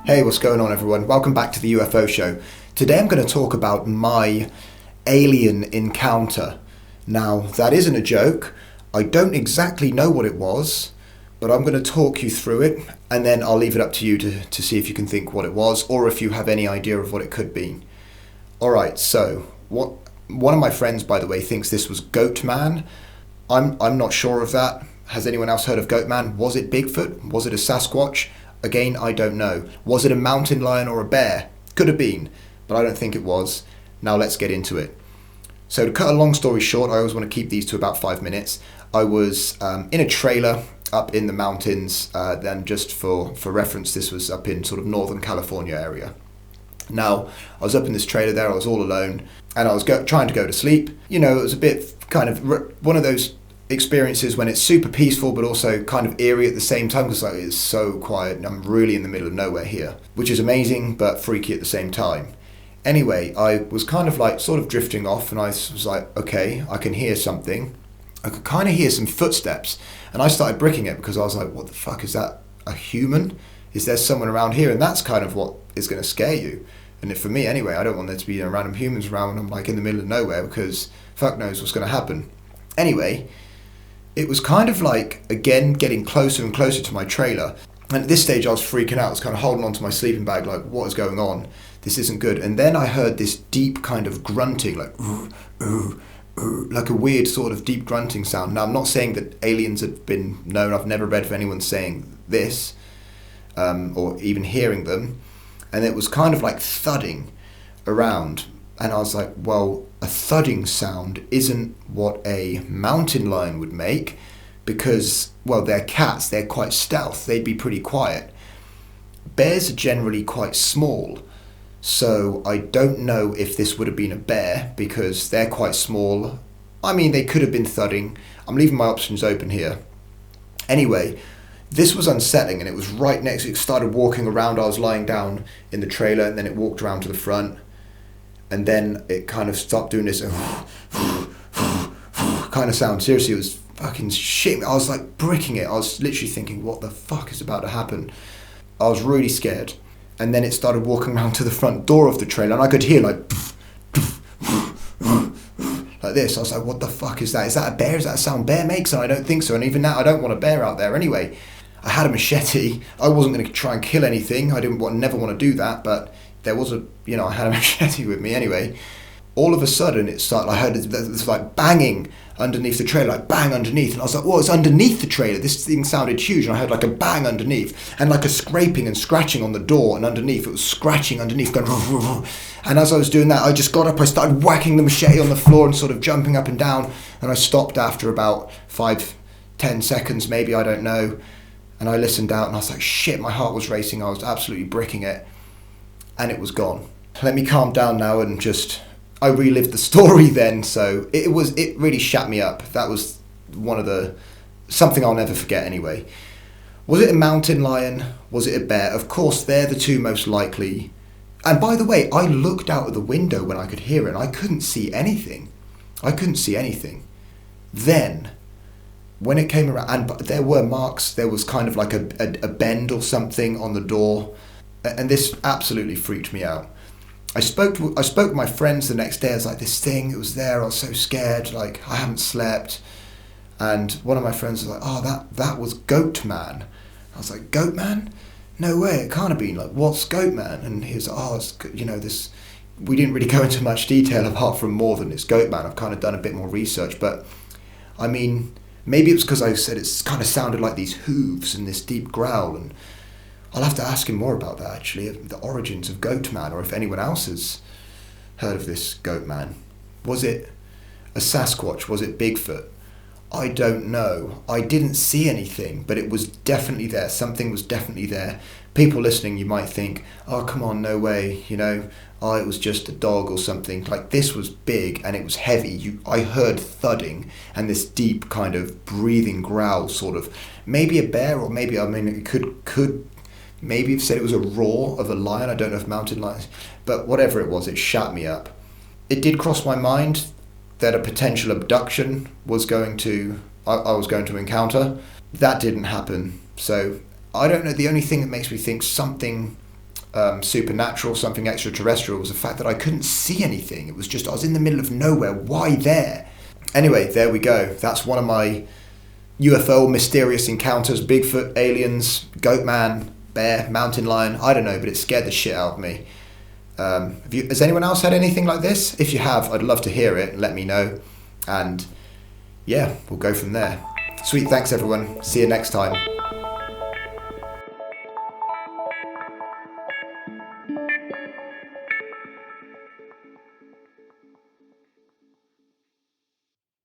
Hey, what's going on everyone? Welcome back to the UFO show. Today I'm going to talk about my alien encounter. Now, that isn't a joke. I don't exactly know what it was, but I'm going to talk you through it, and then I'll leave it up to you to see if you can think what it was, or if you have any idea of what it could be. Alright, so, one of my friends, by the way, thinks this was Goat Man. I'm not sure of that. Has anyone else heard of Goat Man? Was it Bigfoot? Was it a Sasquatch? Again, I don't know. Was it a mountain lion or a bear? Could have been, but I don't think it was. Now let's get into it. So to cut a long story short, I always want to keep these to about 5 minutes. I was in a trailer up in the mountains, then just for reference, this was up in sort of Northern California area. Now, I was up in this trailer there, I was all alone, and I was trying to go to sleep. You know, it was a bit kind of one of those experiences when it's super peaceful but also kind of eerie at the same time, because like it's so quiet and I'm really in the middle of nowhere here, which is amazing but freaky at the same time. Anyway, I was kind of like sort of drifting off, and I was like, okay, I can hear something. I could kind of hear some footsteps, and I started bricking it because I was like, what the fuck, is that a human? Is there someone around here? And that's kind of what is going to scare you. And for me anyway, I don't want there to be random humans around when I'm like in the middle of nowhere, because fuck knows what's going to happen. Anyway, it was kind of like, again, getting closer and closer to my trailer. And at this stage I was freaking out. I was kind of holding onto my sleeping bag like, what is going on? This isn't good. And then I heard this deep kind of grunting, like, ooh, ooh, ooh, like a weird sort of deep grunting sound. Now, I'm not saying that aliens have been known. I've never read of anyone saying this, or even hearing them. And it was kind of like thudding around. And I was like, well, a thudding sound isn't what a mountain lion would make, because, well, they're cats, they're quite stealth, they'd be pretty quiet. Bears are generally quite small, so I don't know if this would have been a bear, because they're quite small. I mean, they could have been thudding. I'm leaving my options open here. Anyway, this was unsettling, and it was right next, it started walking around. I was lying down in the trailer, and then it walked around to the front. And then it kind of stopped doing this kind of sound. Seriously, it was fucking shit. I was like bricking it. I was literally thinking, what the fuck is about to happen? I was really scared. And then it started walking around to the front door of the trailer, and I could hear like this. I was like, what the fuck is that? Is that a bear? Is that a sound bear makes? And I don't think so. And even now, I don't want a bear out there anyway. I had a machete. I wasn't going to try and kill anything. I never want to do that, but there was I had a machete with me anyway. All of a sudden, it started, I heard this like banging underneath the trailer, like bang underneath. And I was like, whoa, it's underneath the trailer. This thing sounded huge. And I heard like a bang underneath, and like a scraping and scratching on the door, and underneath, it was scratching underneath, going, and as I was doing that, I just got up, I started whacking the machete on the floor and sort of jumping up and down. And I stopped after about 5-10 seconds, maybe, I don't know. And I listened out, and I was like, shit, my heart was racing. I was absolutely bricking it. And it was gone. Let me calm down now and I relived the story then. So it really shat me up. That was something I'll never forget anyway. Was it a mountain lion? Was it a bear? Of course, they're the two most likely. And by the way, I looked out of the window when I could hear it, and I couldn't see anything. Then, when it came around, and there were marks, there was kind of like a bend or something on the door. And this absolutely freaked me out. I spoke to my friends the next day. I was like, this thing, it was there. I was so scared. Like, I haven't slept. And one of my friends was like, oh, that was Goat Man. I was like, Goat Man? No way. It can't have been. Like, what's Goat Man? And he was like, oh, it's, this. We didn't really go into much detail apart from more than it's Goat Man. I've kind of done a bit more research. But, I mean, maybe it was because I said it's kind of sounded like these hooves and this deep growl, and I'll have to ask him more about that, actually, the origins of Goat Man, or if anyone else has heard of this Goat Man. Was it a Sasquatch? Was it Bigfoot? I don't know. I didn't see anything, but it was definitely there. Something was definitely there. People listening, you might think, oh, come on, no way, oh, it was just a dog or something. Like, this was big and it was heavy. I heard thudding and this deep kind of breathing growl, sort of. Maybe a bear, or maybe, it could maybe have said it was a roar of a lion. I don't know if mountain lions, but whatever it was, it shat me up. It did cross my mind that a potential abduction was going to I was going to encounter. That didn't happen. So I don't know. The only thing that makes me think something supernatural, something extraterrestrial, was the fact that I couldn't see anything. It was just, I was in the middle of nowhere. Why there? Anyway, there we go. That's one of my UFO mysterious encounters. Bigfoot, aliens, goat man, bear, mountain lion. I don't know, but it scared the shit out of me. Has anyone else had anything like this? If you have, I'd love to hear it. Let me know. And yeah, we'll go from there. Sweet, thanks everyone. See you next time.